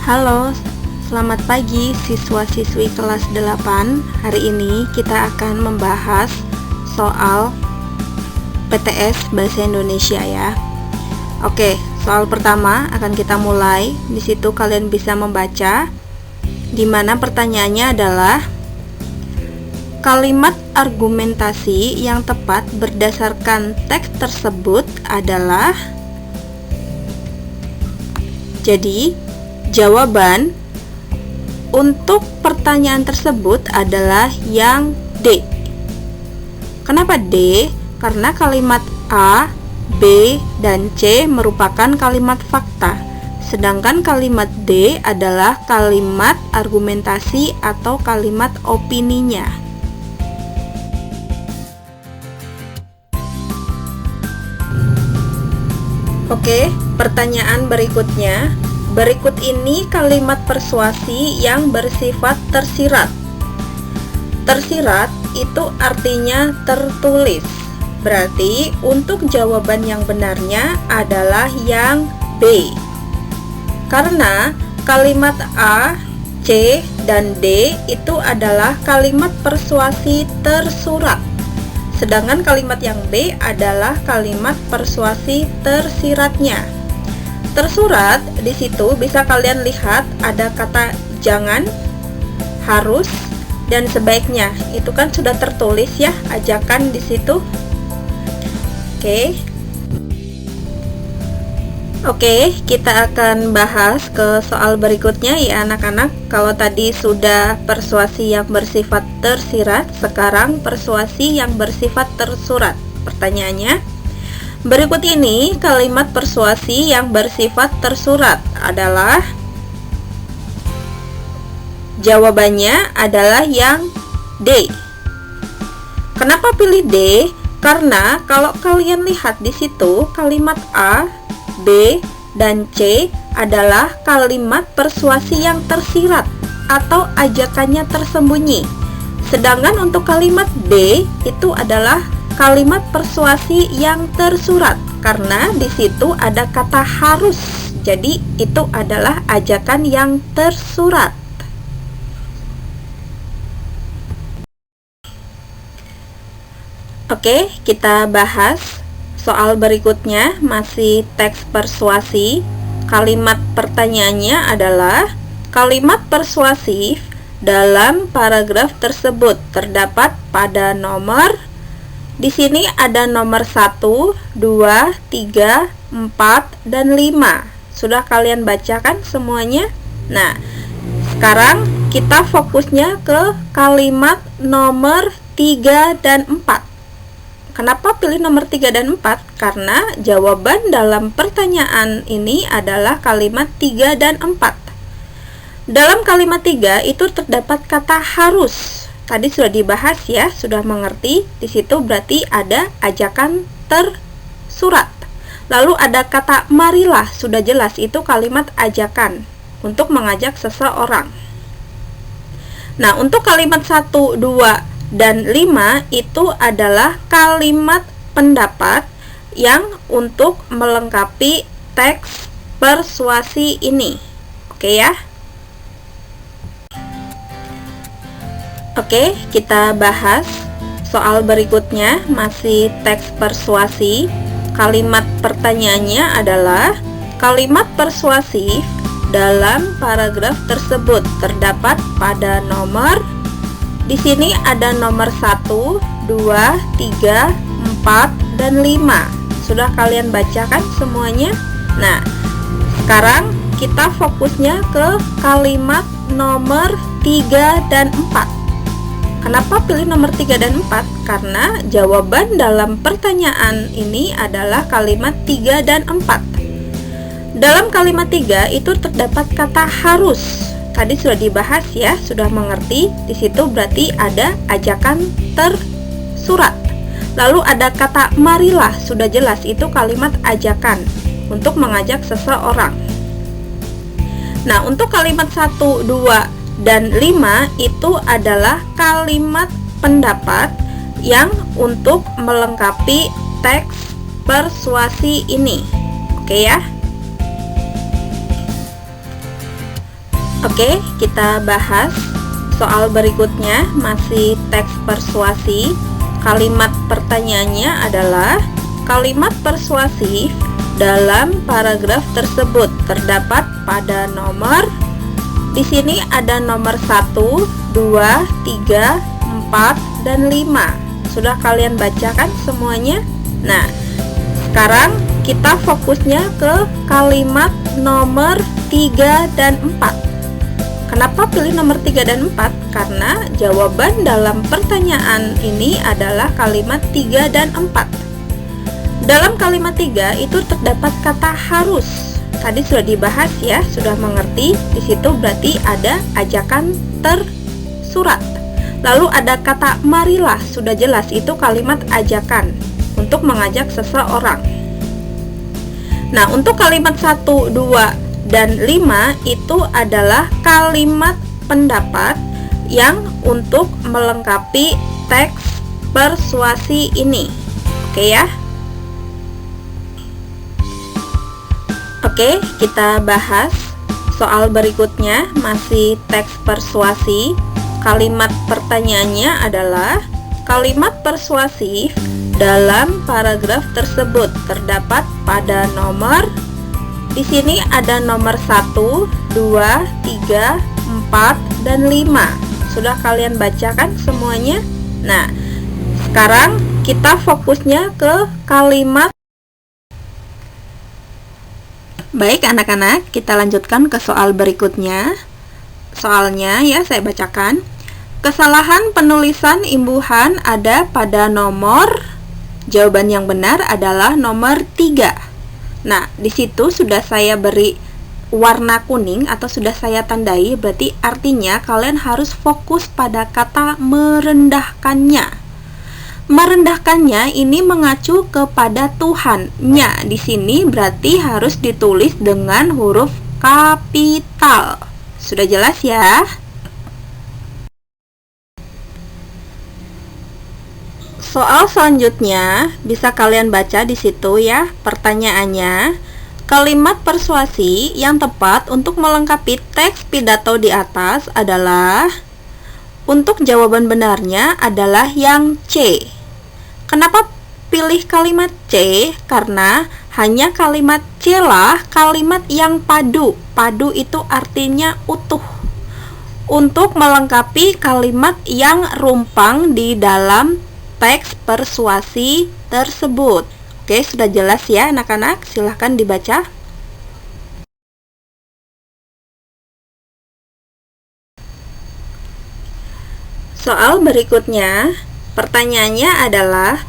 Halo, selamat pagi siswa-siswi kelas 8. Hari ini kita akan membahas soal PTS Bahasa Indonesia ya. Oke, soal pertama akan kita mulai. Di situ kalian bisa membaca, di mana pertanyaannya adalah kalimat argumentasi yang tepat berdasarkan teks tersebut adalah. Jadi jawaban untuk pertanyaan tersebut adalah yang D. Kenapa D? Karena kalimat A, B, dan C merupakan kalimat fakta, sedangkan kalimat D adalah kalimat argumentasi atau kalimat opininya. Oke, pertanyaan berikutnya. Berikut ini kalimat persuasi yang bersifat tersirat. Tersirat itu artinya tertulis. Berarti untuk jawaban yang benarnya adalah yang B. Karena kalimat A, C, dan D itu adalah kalimat persuasi tersurat. Sedangkan kalimat yang B adalah kalimat persuasi tersiratnya. Tersurat di situ bisa kalian lihat ada kata jangan, harus, dan sebaiknya. Itu kan sudah tertulis ya, ajakan di situ. Oke, kita akan bahas ke soal berikutnya ya anak-anak. Kalau tadi sudah persuasi yang bersifat tersirat, sekarang persuasi yang bersifat tersurat. Pertanyaannya, berikut ini kalimat persuasi yang bersifat tersurat adalah. Jawabannya adalah yang D. Kenapa pilih D? Karena kalau kalian lihat di situ kalimat A, B, dan C adalah kalimat persuasi yang tersirat atau ajakannya tersembunyi. Sedangkan untuk kalimat D itu adalah kalimat persuasi yang tersurat karena di situ ada kata harus. Jadi itu adalah ajakan yang tersurat. Oke, kita bahas soal berikutnya, masih teks persuasi. Kalimat pertanyaannya adalah kalimat persuasif dalam paragraf tersebut terdapat pada nomor. Di sini ada nomor 1, 2, 3, 4, dan 5. Sudah kalian bacakan semuanya? Nah, sekarang kita fokusnya ke kalimat nomor 3 dan 4. Kenapa pilih nomor 3 dan 4? Karena jawaban dalam pertanyaan ini adalah kalimat 3 dan 4. Dalam kalimat 3 itu terdapat kata harus. Tadi sudah dibahas ya, sudah mengerti. Di situ berarti ada ajakan tersurat. Lalu ada kata marilah, sudah jelas itu kalimat ajakan untuk mengajak seseorang. Nah, untuk kalimat 1, 2, dan 5 itu adalah kalimat pendapat yang untuk melengkapi teks persuasi ini. Oke ya? Oke, kita bahas soal berikutnya, masih teks persuasi. Kalimat pertanyaannya adalah kalimat persuasif dalam paragraf tersebut terdapat pada nomor. Di sini ada nomor 1, 2, 3, 4, dan 5. Sudah kalian bacakan semuanya? Nah, sekarang kita fokusnya ke kalimat nomor 3 dan 4. Kenapa pilih nomor 3 dan 4? Karena jawaban dalam pertanyaan ini adalah kalimat 3 dan 4. Dalam kalimat 3 itu terdapat kata harus. Tadi sudah dibahas ya, sudah mengerti. Di situ berarti ada ajakan tersurat. Lalu ada kata marilah, sudah jelas itu kalimat ajakan untuk mengajak seseorang. Nah, untuk kalimat 1, 2, dan 5 itu adalah kalimat pendapat yang untuk melengkapi teks persuasi ini. Oke ya? Oke, kita bahas soal berikutnya, masih teks persuasi. Kalimat pertanyaannya adalah kalimat persuasif dalam paragraf tersebut terdapat pada nomor. Di sini ada nomor 1, 2, 3, 4, dan 5. Sudah kalian bacakan semuanya? Nah, sekarang kita fokusnya ke kalimat nomor 3 dan 4. Kenapa pilih nomor 3 dan 4? Karena jawaban dalam pertanyaan ini adalah kalimat 3 dan 4. Dalam kalimat 3 itu terdapat kata harus. Tadi sudah dibahas ya, sudah mengerti. Di situ berarti ada ajakan tersurat. Lalu ada kata marilah, sudah jelas itu kalimat ajakan untuk mengajak seseorang. Nah, untuk kalimat 1, 2, dan 5 itu adalah kalimat pendapat yang untuk melengkapi teks persuasi ini. Oke ya. Oke, kita bahas soal berikutnya, masih teks persuasi. Kalimat pertanyaannya adalah kalimat persuasif dalam paragraf tersebut terdapat pada nomor. Di sini ada nomor 1, 2, 3, 4, dan 5. Sudah kalian bacakan semuanya? Nah, sekarang kita fokusnya ke kalimat. Baik anak-anak, kita lanjutkan ke soal berikutnya. Soalnya ya saya bacakan. Kesalahan penulisan imbuhan ada pada nomor. Jawaban yang benar adalah nomor 3. Nah, di situ sudah saya beri warna kuning atau sudah saya tandai, berarti artinya kalian harus fokus pada kata merendahkannya. Merendahkannya ini mengacu kepada Tuhan-nya. Di sini berarti harus ditulis dengan huruf kapital. Sudah jelas ya? Soal selanjutnya bisa kalian baca di situ ya. Pertanyaannya, kalimat persuasi yang tepat untuk melengkapi teks pidato di atas adalah. Untuk jawaban benarnya adalah yang C. Kenapa pilih kalimat C? Karena hanya kalimat C lah kalimat yang padu. Padu itu artinya utuh. Untuk melengkapi kalimat yang rumpang di dalam teks persuasi tersebut. Oke, sudah jelas ya anak-anak? Silahkan dibaca. Soal berikutnya, pertanyaannya adalah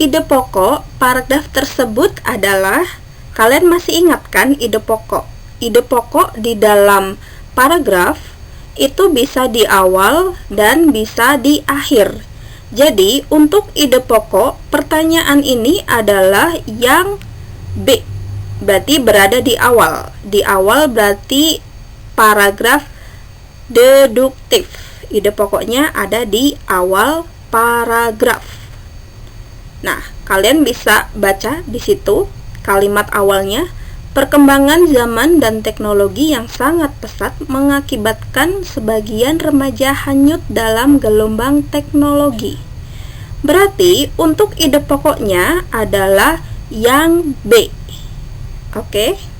ide pokok paragraf tersebut adalah, kalian masih ingat kan ide pokok? Ide pokok di dalam paragraf itu bisa di awal dan bisa di akhir. Jadi, untuk ide pokok, pertanyaan ini adalah yang B. Berarti berada di awal. Di awal berarti paragraf deduktif. Ide pokoknya ada di awal paragraf. Nah, kalian bisa baca di situ kalimat awalnya. Perkembangan zaman dan teknologi yang sangat pesat mengakibatkan sebagian remaja hanyut dalam gelombang teknologi. Berarti untuk ide pokoknya adalah yang B. Oke.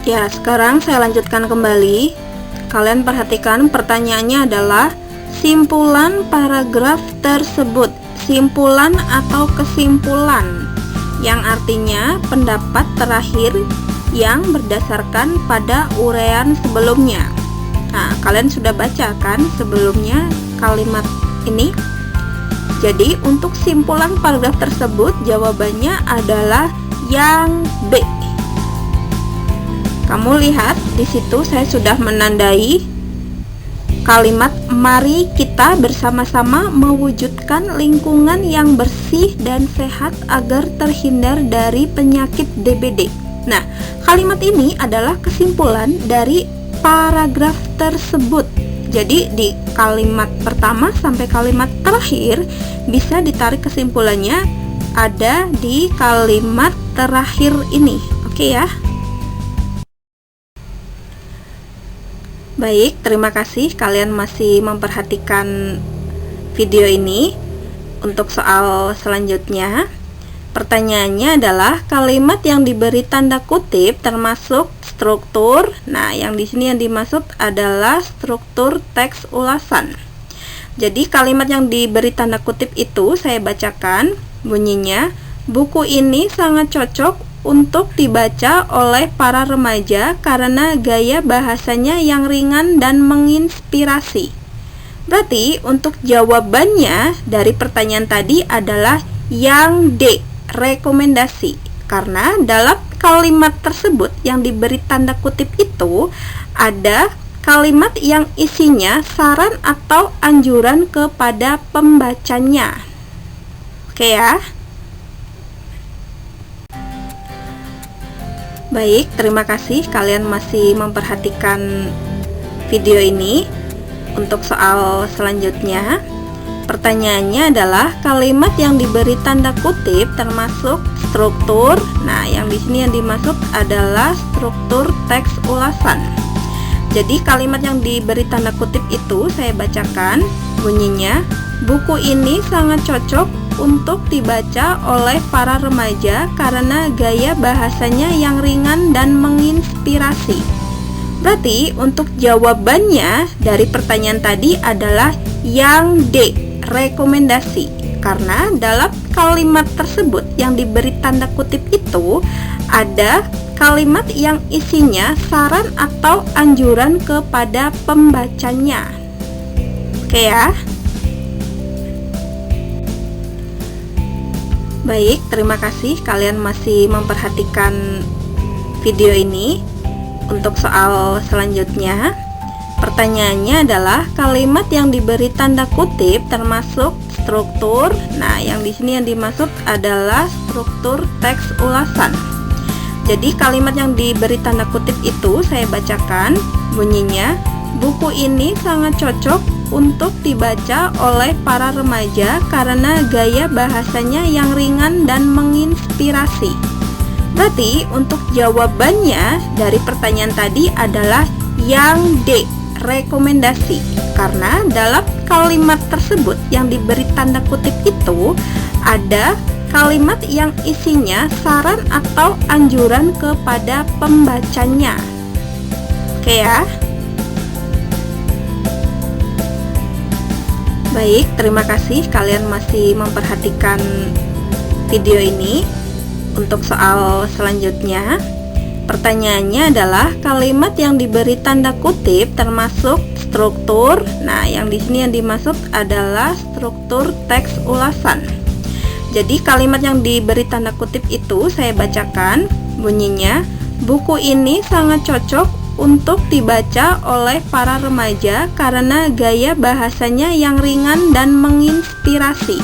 Ya, sekarang saya lanjutkan kembali. Kalian perhatikan pertanyaannya adalah simpulan paragraf tersebut. Simpulan atau kesimpulan, yang artinya pendapat terakhir yang berdasarkan pada uraian sebelumnya. Nah, kalian sudah baca kan sebelumnya kalimat ini? Jadi, untuk simpulan paragraf tersebut jawabannya adalah yang B. Kamu lihat di situ saya sudah menandai kalimat mari kita bersama-sama mewujudkan lingkungan yang bersih dan sehat agar terhindar dari penyakit DBD. Nah, kalimat ini adalah kesimpulan dari paragraf tersebut. Jadi di kalimat pertama sampai kalimat terakhir bisa ditarik kesimpulannya ada di kalimat terakhir ini. Oke ya. Baik, terima kasih kalian masih memperhatikan video ini. Untuk soal selanjutnya, pertanyaannya adalah kalimat yang diberi tanda kutip termasuk struktur. Nah, yang di sini yang dimaksud adalah struktur teks ulasan. Jadi kalimat yang diberi tanda kutip itu saya bacakan bunyinya, buku ini sangat cocok untuk dibaca oleh para remaja karena gaya bahasanya yang ringan dan menginspirasi. Berarti untuk jawabannya dari pertanyaan tadi adalah yang D, rekomendasi. Karena dalam kalimat tersebut yang diberi tanda kutip itu ada kalimat yang isinya saran atau anjuran kepada pembacanya. Oke ya. Baik, terima kasih kalian masih memperhatikan video ini. Untuk soal selanjutnya, pertanyaannya adalah kalimat yang diberi tanda kutip termasuk struktur. Nah, yang di sini yang dimaksud adalah struktur teks ulasan. Jadi kalimat yang diberi tanda kutip itu saya bacakan bunyinya, buku ini sangat cocok untuk dibaca oleh para remaja karena gaya bahasanya yang ringan dan menginspirasi. Berarti untuk jawabannya dari pertanyaan tadi adalah yang D, rekomendasi. Karena dalam kalimat tersebut yang diberi tanda kutip itu ada kalimat yang isinya saran atau anjuran kepada pembacanya. Oke ya. Baik, terima kasih kalian masih memperhatikan video ini. Untuk soal selanjutnya, pertanyaannya adalah kalimat yang diberi tanda kutip termasuk struktur. Nah, yang di sini yang dimaksud adalah struktur teks ulasan. Jadi kalimat yang diberi tanda kutip itu saya bacakan bunyinya, buku ini sangat cocok untuk dibaca oleh para remaja karena gaya bahasanya yang ringan dan menginspirasi. Berarti untuk jawabannya dari pertanyaan tadi adalah yang D, rekomendasi. Karena dalam kalimat tersebut yang diberi tanda kutip itu ada kalimat yang isinya saran atau anjuran kepada pembacanya. Oke ya. Baik, terima kasih kalian masih memperhatikan video ini. Untuk soal selanjutnya, pertanyaannya adalah kalimat yang diberi tanda kutip termasuk struktur. Nah, yang di sini yang dimaksud adalah struktur teks ulasan. Jadi kalimat yang diberi tanda kutip itu saya bacakan bunyinya, buku ini sangat cocok untuk dibaca oleh para remaja karena gaya bahasanya yang ringan dan menginspirasi.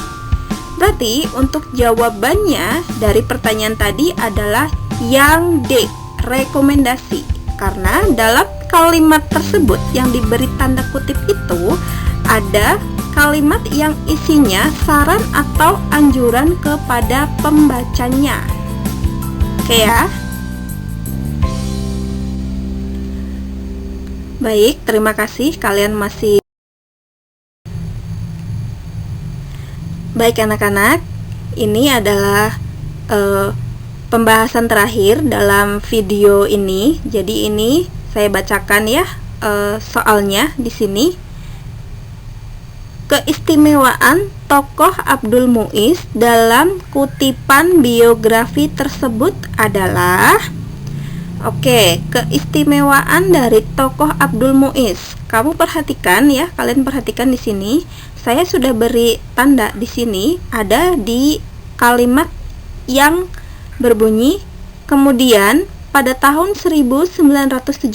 Berarti untuk jawabannya dari pertanyaan tadi adalah yang D, rekomendasi. Karena dalam kalimat tersebut yang diberi tanda kutip itu ada kalimat yang isinya saran atau anjuran kepada pembacanya. Oke ya. Baik, terima kasih kalian masih. Baik anak-anak, ini adalah pembahasan terakhir dalam video ini. Jadi ini saya bacakan ya soalnya di sini. Keistimewaan tokoh Abdul Muiz dalam kutipan biografi tersebut adalah, keistimewaan dari tokoh Abdul Muiz. Kamu perhatikan ya, kalian perhatikan di sini. Saya sudah beri tanda di sini, ada di kalimat yang berbunyi, kemudian pada tahun 1917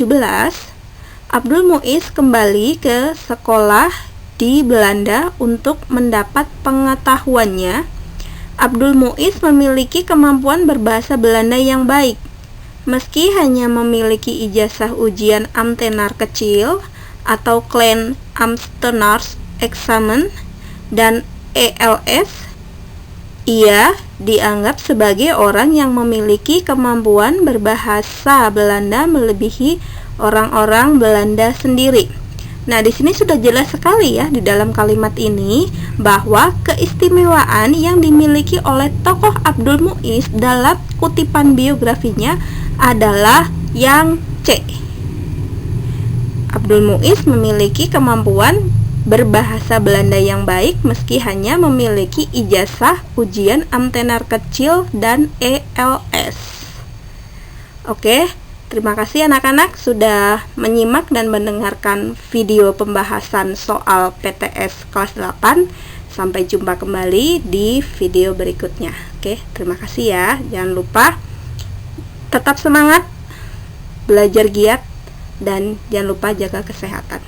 Abdul Muiz kembali ke sekolah di Belanda untuk mendapat pengetahuannya. Abdul Muiz memiliki kemampuan berbahasa Belanda yang baik. Meski hanya memiliki ijazah ujian Ambtenaar kecil atau Klein Ambtenaars Examen dan ELS, ia dianggap sebagai orang yang memiliki kemampuan berbahasa Belanda melebihi orang-orang Belanda sendiri. Nah, di sini sudah jelas sekali ya di dalam kalimat ini bahwa keistimewaan yang dimiliki oleh tokoh Abdul Muiz dalam kutipan biografinya adalah yang C. Abdul Muiz memiliki kemampuan berbahasa Belanda yang baik meski hanya memiliki ijazah ujian Ambtenaar kecil dan ELS. Terima kasih anak-anak sudah menyimak dan mendengarkan video pembahasan soal PTS kelas 8. Sampai jumpa kembali di video berikutnya. Terima kasih ya. Jangan lupa tetap semangat, belajar giat, dan jangan lupa jaga kesehatan.